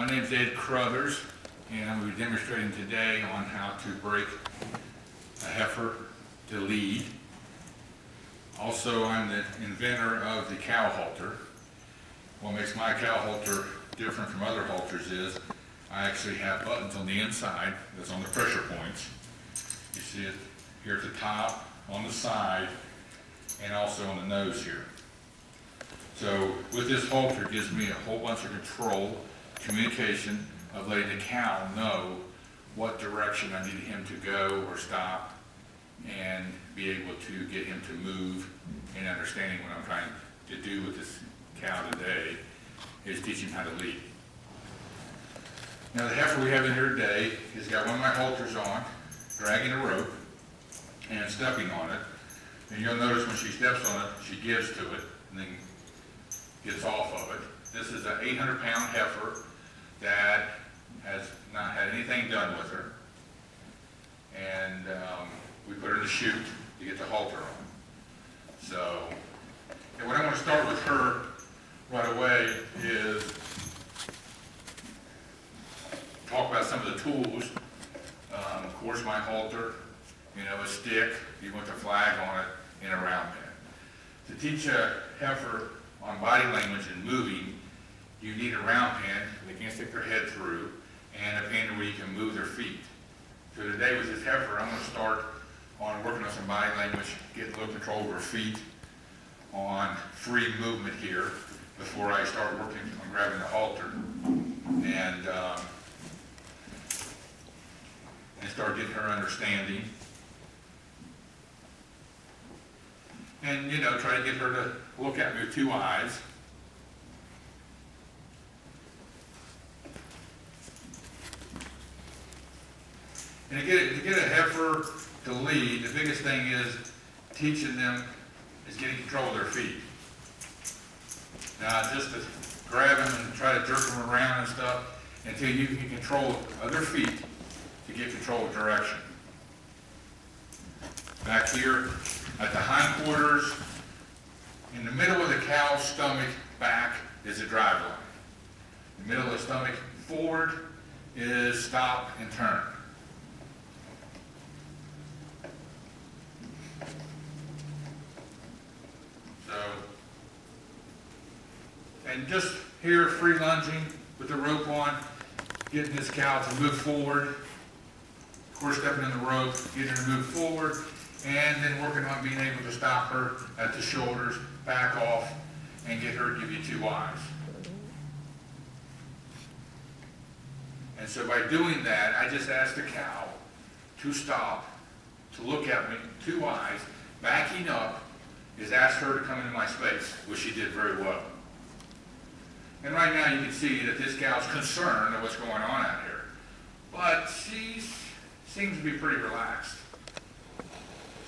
My name is Crothers, and I'm going to be demonstrating today on how to break a heifer to lead. Also, I'm the inventor of the cow halter. What makes my cow halter different from other halters is I actually have buttons on the inside that's on the pressure points. You see it here at the top, on the side, and also on the nose here. So with this halter, it gives me a whole bunch of control, communication of letting the cow know what direction I need him to go or stop, and be able to get him to move, and understanding what I'm trying to do with this cow today is teach him how to lead. Now the heifer we have in here today has got one of my halters on, dragging a rope and stepping on it. And you'll notice when she steps on it, she gives to it and then gets off of it. This is an 800-pound heifer that has not had anything done with her. And we put her in the chute to get the halter on. So, and what I want to start with her right away is talk about some of the tools. Of course, my halter, a stick, you want the flag on it, and a round pin. To teach a heifer on body language and moving, you need a round pin they can't stick their head through, and a pin where you can move their feet. So today with this heifer, I'm going to start on working on some body language, getting a little control over her feet, on free movement here, before I start working on grabbing the halter, and start getting her understanding. And, try to get her to look at me with two eyes. And to get a heifer to lead, the biggest thing is teaching them is getting control of their feet. Now, just to grab them and try to jerk them around and stuff until you can control of their feet to get control of direction. Back here at the hindquarters, in the middle of the cow's stomach back is the drive line. The middle of the stomach forward is stop and turn. So, and just here free lunging with the rope on, getting this cow to move forward. Of course, stepping in the rope, getting her to move forward, and then working on being able to stop her at the shoulders, back off, and get her to give you two eyes. And so by doing that, I just ask the cow to stop, to look at me, two eyes, backing up, is ask her to come into my space, which she did very well. And right now you can see that this cow's concerned of what's going on out here. But she seems to be pretty relaxed.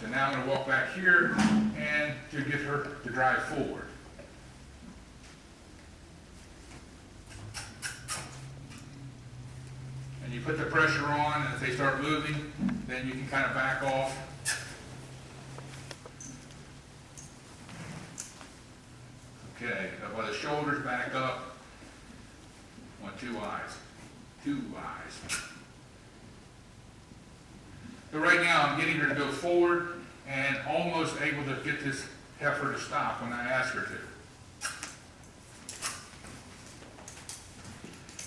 So now I'm going to walk back here and to get her to drive forward. And you put the pressure on, and if they start moving, then you can kind of back off. Okay, up by the shoulders, back up. Want two eyes. Two eyes. So right now I'm getting her to go forward and almost able to get this heifer to stop when I ask her to.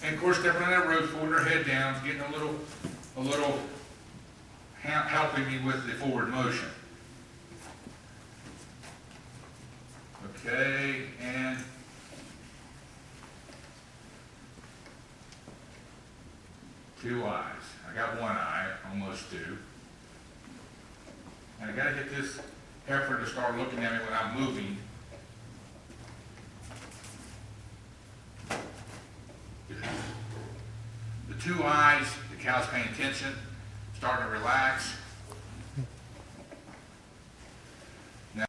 And of course, stepping on that rope, holding her head down, getting a little helping me with the forward motion. Okay, and two eyes. I got one eye, almost two. And I got to get this heifer to start looking at me when I'm moving. The two eyes, the cow's paying attention, starting to relax. Now,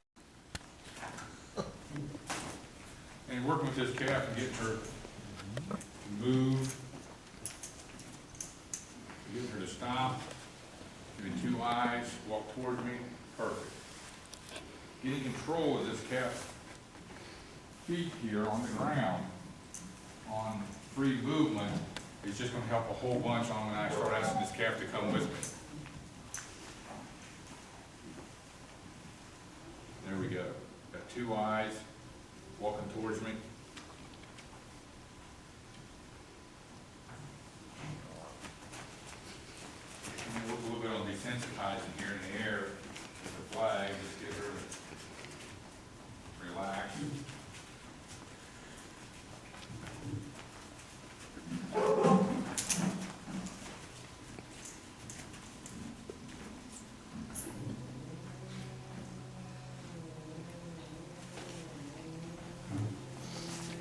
and working with this calf and getting her to move, getting her to stop. Giving two eyes, walk towards me, perfect. Getting control of this calf's feet here on the ground, on free movement is just gonna help a whole bunch on when I start asking this calf to come with me. There we go. Got two eyes walking towards me. I'm gonna work a little bit on desensitizing here in the air with the flag, just get her to relax.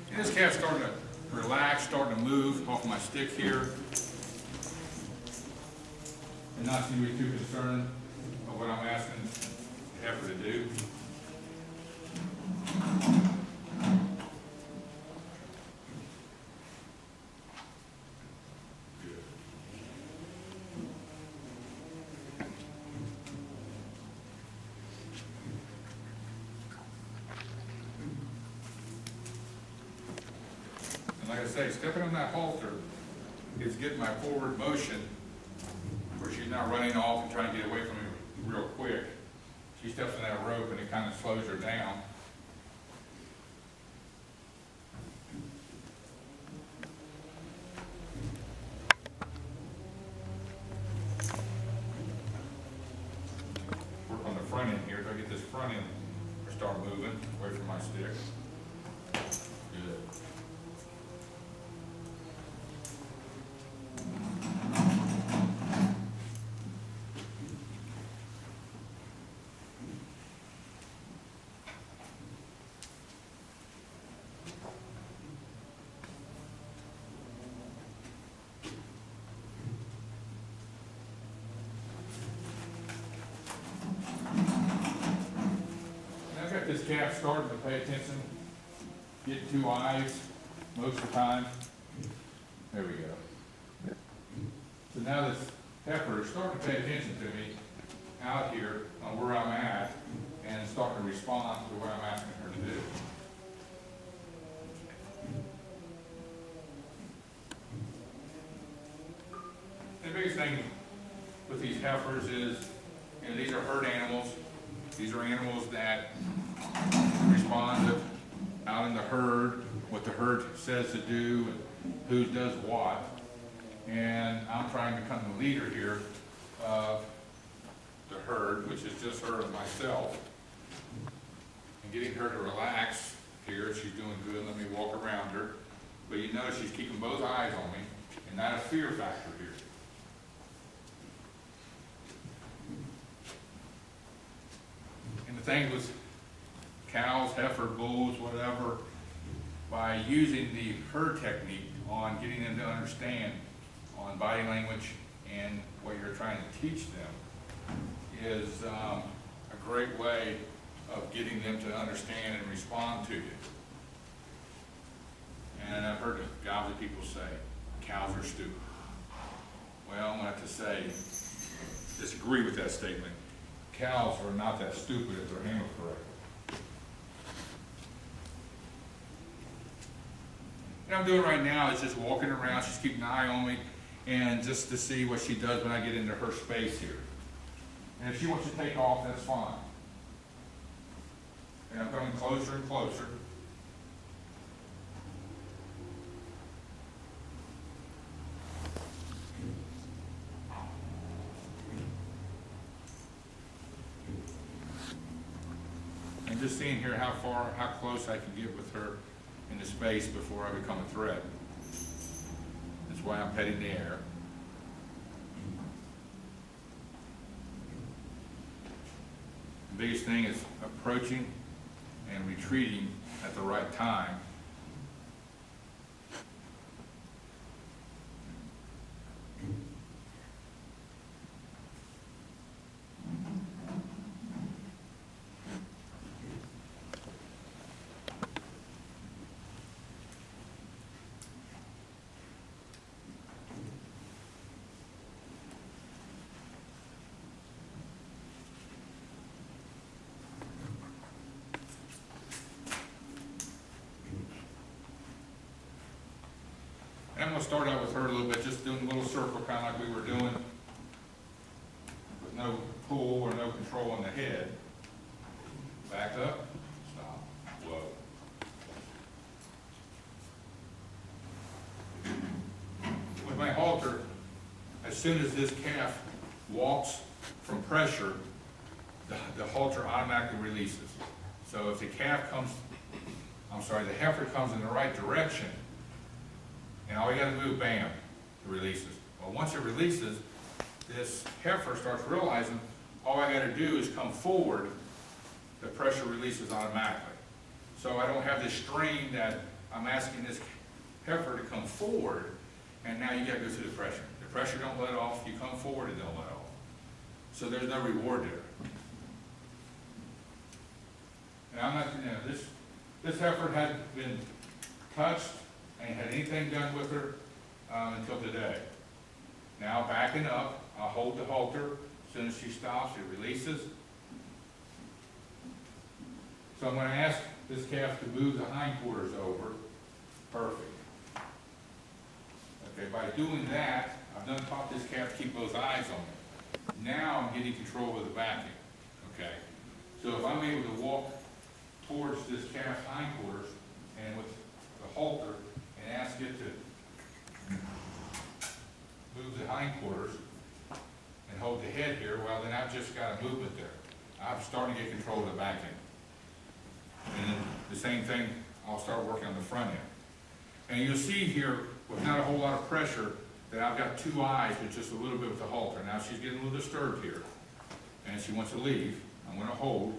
And this calf's starting to relax, starting to move off my stick here. And not seem to be too concerned of what I'm asking the heifer to do. Good. And like I say, stepping on that halter is getting my forward motion. Of course, she's not running off and trying to get away from me real quick. She steps on that rope and it kind of slows her down. Work on the front end here. If I get this front end or start moving away from my stick. Good. This calf starting to pay attention, get two eyes most of the time. There we go. So now this heifer is starting to pay attention to me out here on where I'm at and starting to respond to what I'm asking her to do. The biggest thing with these heifers is, you know, these are herd animals. These are animals that respond to out in the herd, what the herd says to do, and who does what. And I'm trying to become the leader here of the herd, which is just her and myself. And getting her to relax here, she's doing good. Let me walk around her. But you notice she's keeping both eyes on me, and not a fear factor here. And the thing with cows, heifer, bulls, whatever, by using the herd technique on getting them to understand on body language and what you're trying to teach them is a great way of getting them to understand and respond to you. And I've heard godly people say, cows are stupid. Well, I'm going to have to say, disagree with that statement. Cows are not that stupid if they're handled correctly. What I'm doing right now is just walking around. She's keeping an eye on me, and just to see what she does when I get into her space here. And if she wants to take off, that's fine. And I'm coming closer and closer. And just seeing here how close I can get with her in the space before I become a threat. That's why I'm petting the air. The biggest thing is approaching and retreating at the right time. gonna start out with her a little bit, just doing a little circle, kind of like we were doing, with no pull or no control on the head. Back up, stop, whoa. With my halter, as soon as this calf walks from pressure, the halter automatically releases. So if the the heifer comes in the right direction, and all you gotta move, bam, it releases. Well, once it releases, this heifer starts realizing all I gotta do is come forward, the pressure releases automatically. So I don't have this strain that I'm asking this heifer to come forward, and now you gotta go through the pressure. The pressure don't let off, you come forward, it don't let off. So there's no reward there. And I'm not, this heifer hadn't been touched and had anything done with her until today. Now backing up, I'll hold the halter. As soon as she stops, it releases. So I'm going to ask this calf to move the hindquarters over. Perfect. Okay, by doing that, I've done taught this calf to keep those eyes on me. Now I'm getting control of the backing. Okay, so if I'm able to walk towards this calf's hindquarters and with the halter and ask it to move the hindquarters and hold the head here, well then I've just got a movement there. I'm starting to get control of the back end. And then the same thing, I'll start working on the front end. And you'll see here, with not a whole lot of pressure, that I've got two eyes with just a little bit with the halter. Now she's getting a little disturbed here, and she wants to leave. I'm going to hold,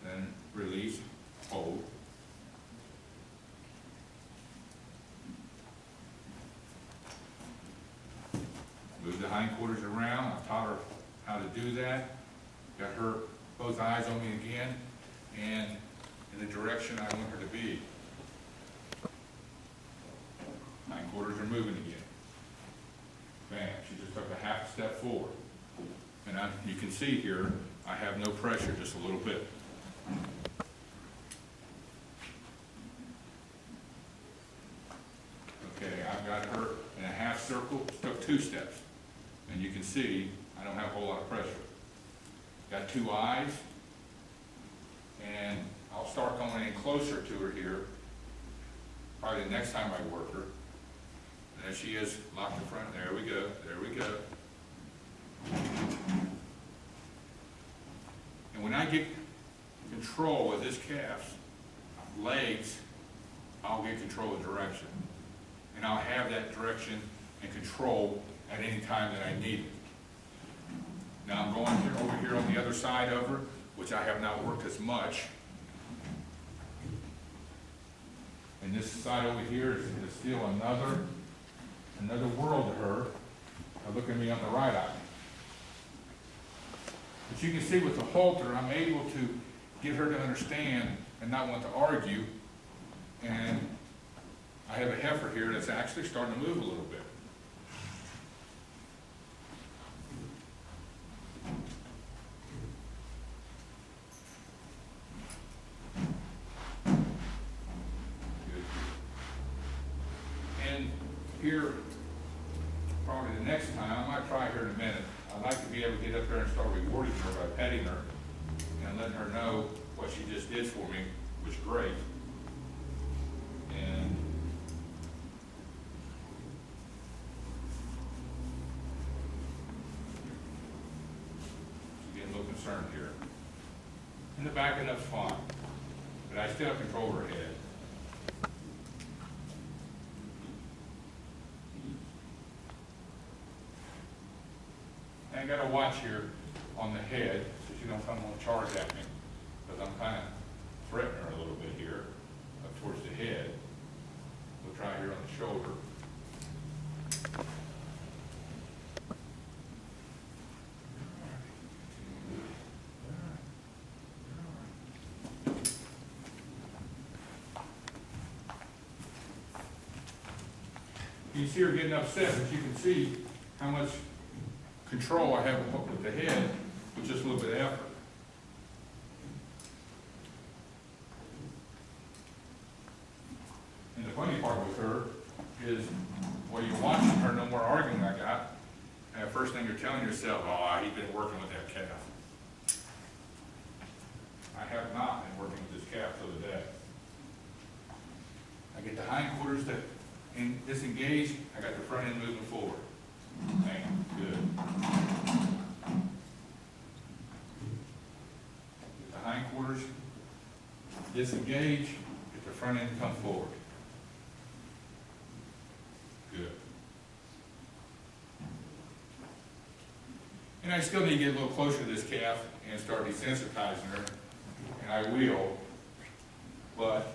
then release, hold. Move the hindquarters around. I've taught her how to do that. Got her, both eyes on me again, and in the direction I want her to be. Hindquarters are moving again. Bam, she just took a half step forward. And you can see here, I have no pressure, just a little bit. Okay, I've got her in a half circle, took 2 steps. And you can see, I don't have a whole lot of pressure. Got 2 eyes, and I'll start going in closer to her here, probably the next time I work her. And there she is, locked in front. There we go, there we go. And when I get control of this calf's legs, I'll get control of direction. And I'll have that direction and control at any time that I need it. Now I'm going here, over here on the other side of her, which I have not worked as much. And this side over here is still another world to her. Now look at me on the right eye. But you can see with the halter, I'm able to get her to understand and not want to argue. And I have a heifer here that's actually starting to move a little bit. Here, probably the next time, I might try her in a minute. I'd like to be able to get up there and start rewarding her by petting her and letting her know what she just did for me was great. And she's getting a little concerned here. And the back endup's fine, but I still control her head. I got to watch here on the head so she don't come on charge at me, because I'm kind of threatening her a little bit here up towards the head. We'll try here on the shoulder. You see her getting upset, but you can see how much control I have with the head with just a little bit of effort. And the funny part with her is while you're watching her, no more arguing I got, and the first thing you're telling yourself, oh, he's been working with that calf. I have not been working with this calf till today. I get the hindquarters to disengage, I got the front end moving forward. Man, good. Get the hindquarters, disengage, get the front end come forward. Good. And I still need to get a little closer to this calf and start desensitizing her, and I will, but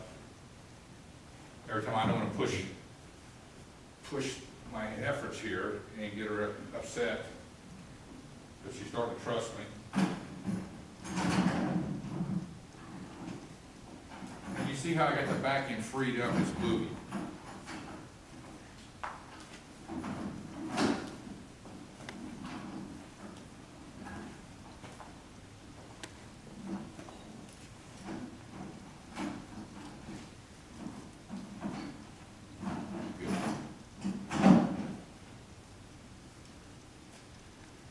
every time I don't want to push my efforts here and get her upset, but she's starting to trust me. And you see how I got the back end freed up, it's moving.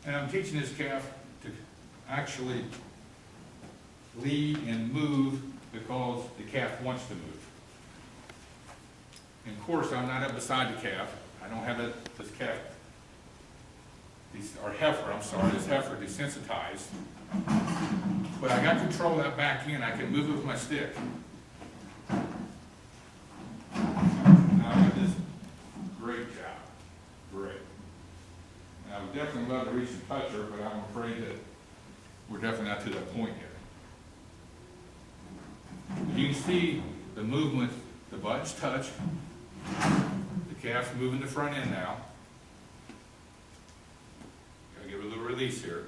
And I'm teaching this calf to actually lead and move because the calf wants to move. And of course, I'm not up beside the calf. I don't have this calf, or heifer, I'm sorry, this heifer desensitized. But I got control of that back end. I can move it with my stick. Now I got this great job. Great. I would definitely love to reach and touch her, but I'm afraid that we're definitely not to that point yet. You can see the movement, the buttons touch, the calf's moving the front end now. Gotta give her a little release here.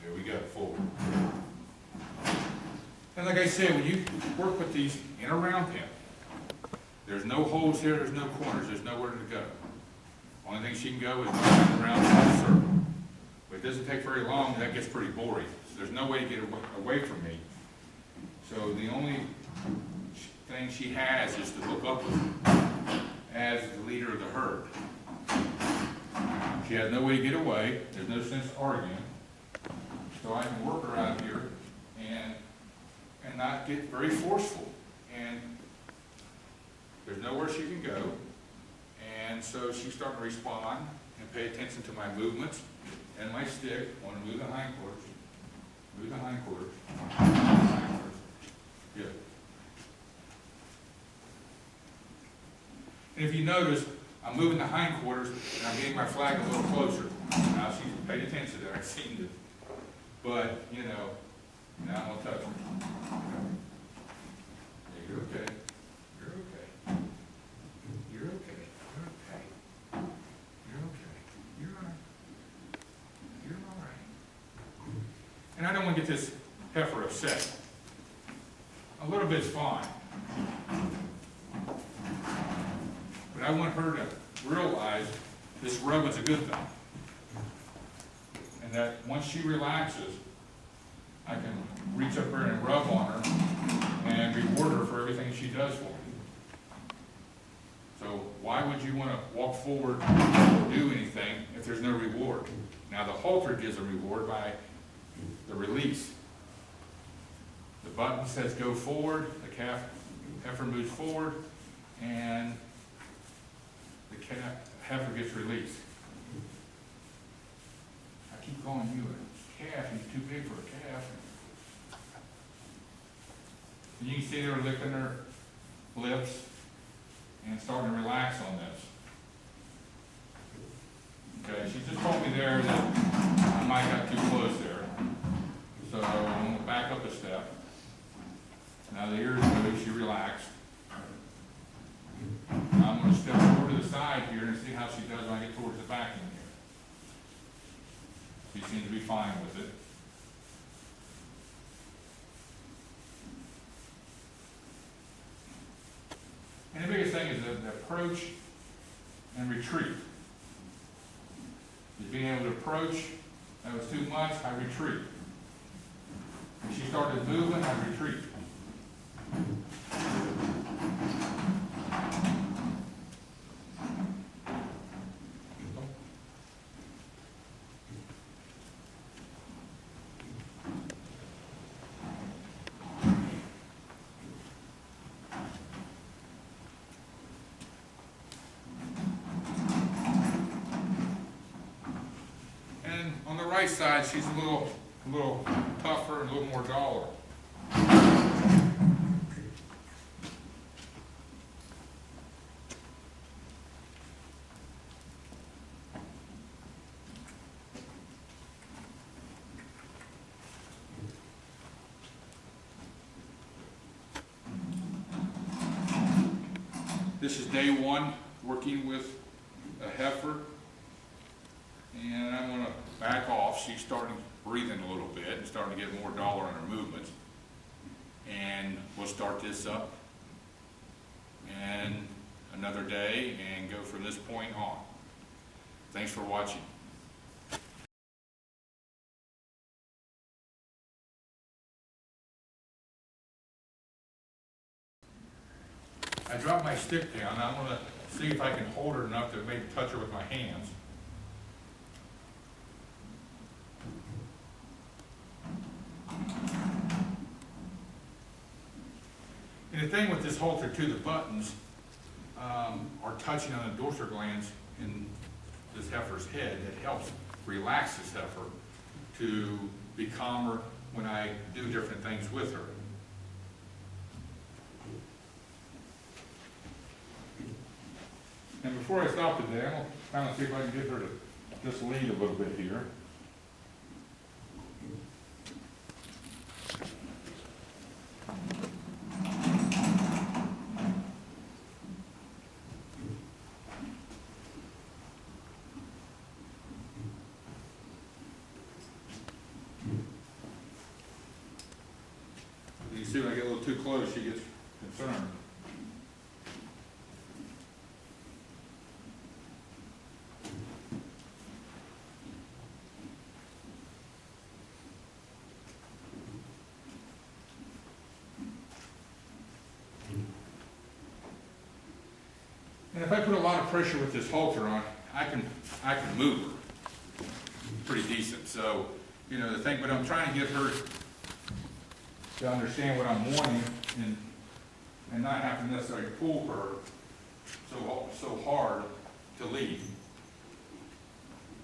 There we go, forward. And like I said, when you work with these in a round pen, there's no holes here, there's no corners, there's nowhere to go. Only thing she can go is around the circle. But it doesn't take very long, that gets pretty boring. So there's no way to get away from me. So the only thing she has is to look up with me as the leader of the herd. She has no way to get away, there's no sense arguing. So I can work her out of here and not get very forceful. And there's nowhere she can go. And so she's starting to respond and pay attention to my movements and my stick. I want to move the hindquarters. Move the hindquarters. Good. And if you notice, I'm moving the hindquarters and I'm getting my flag a little closer. Now she's paid attention to it. I've seen it. But, you know, now I'm going to touch her. You're okay. You're okay. You're okay. And I don't want to get this heifer upset. A little bit's fine. But I want her to realize this rubbing's a good thing. And that once she relaxes, I can reach up her and rub on her and reward her for everything she does for me. So why would you want to walk forward or do anything if there's no reward? Now the halter gives a reward by the release. The button says go forward, the heifer moves forward, and the heifer gets released. I keep calling you a calf, he's too big for a calf. And you can see her licking her lips and starting to relax on this. Okay, she just told me there that I might got too close there. So I'm going to back up a step. Now the ears move, she relaxed. Now I'm going to step over to the side here and see how she does when I get towards the back end here. She seems to be fine with it. And the biggest thing is the approach and retreat. Just being able to approach, that was too much, I retreat. When she started moving, I retreat. right side, she's a little tougher and a little more dollar. This is day one working with a heifer, and I'm going to back off. She's starting breathing a little bit and starting to get more dollar in her movements. And we'll start this up and another day and go from this point on. Thanks for watching. I dropped my stick down. I'm going to see if I can hold her enough to maybe touch her with my hands. And the thing with this halter too, the buttons are touching on the dorsal glands in this heifer's head. It helps relax this heifer to be calmer when I do different things with her. And before I stop today, I'm going to kind of see if I can get her to just lead a little bit here. You see when I get a little too close, she gets concerned. And if I put a lot of pressure with this halter on, I can move her pretty decent. So, you know, the thing, but I'm trying to get her to understand what I'm wanting and not have to necessarily pull her so hard to lead.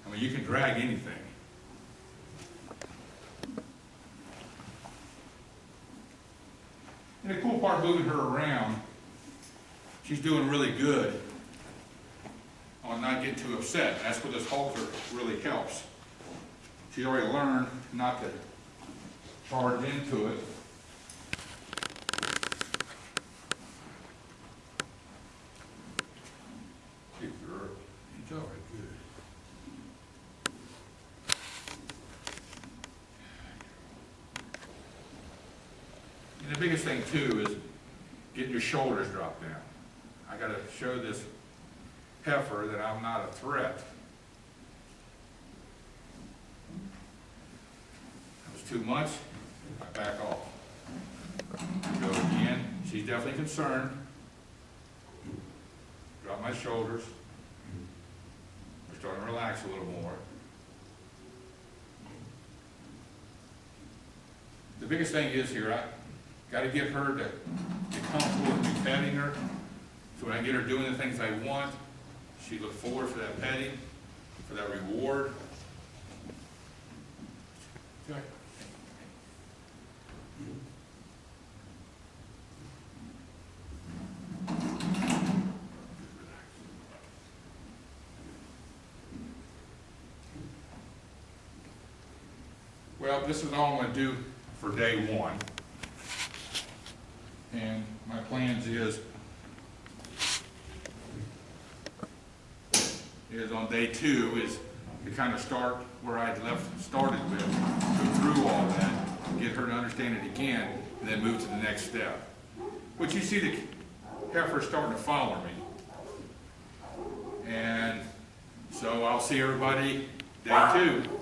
I mean, you can drag anything. And the cool part moving her around, she's doing really good on not getting too upset. That's where this halter really helps. She's already learned not to charge into it. Good girl. She's already good. And the biggest thing too is getting your shoulders dropped down. I got to show this heifer that I'm not a threat. That was too much. I back off. Go again. She's definitely concerned. Drop my shoulders. We're starting to relax a little more. The biggest thing is here, I got to get her to get comfortable with me petting her. So when I get her doing the things I want, she looks forward for that petting, for that reward. Okay. Well, this is all I'm going to do for day one. And my plans is on day two is to kind of start where I started with, go through all that, get her to understand it again, and then move to the next step. But you see the heifer starting to follow me. And so I'll see everybody day two.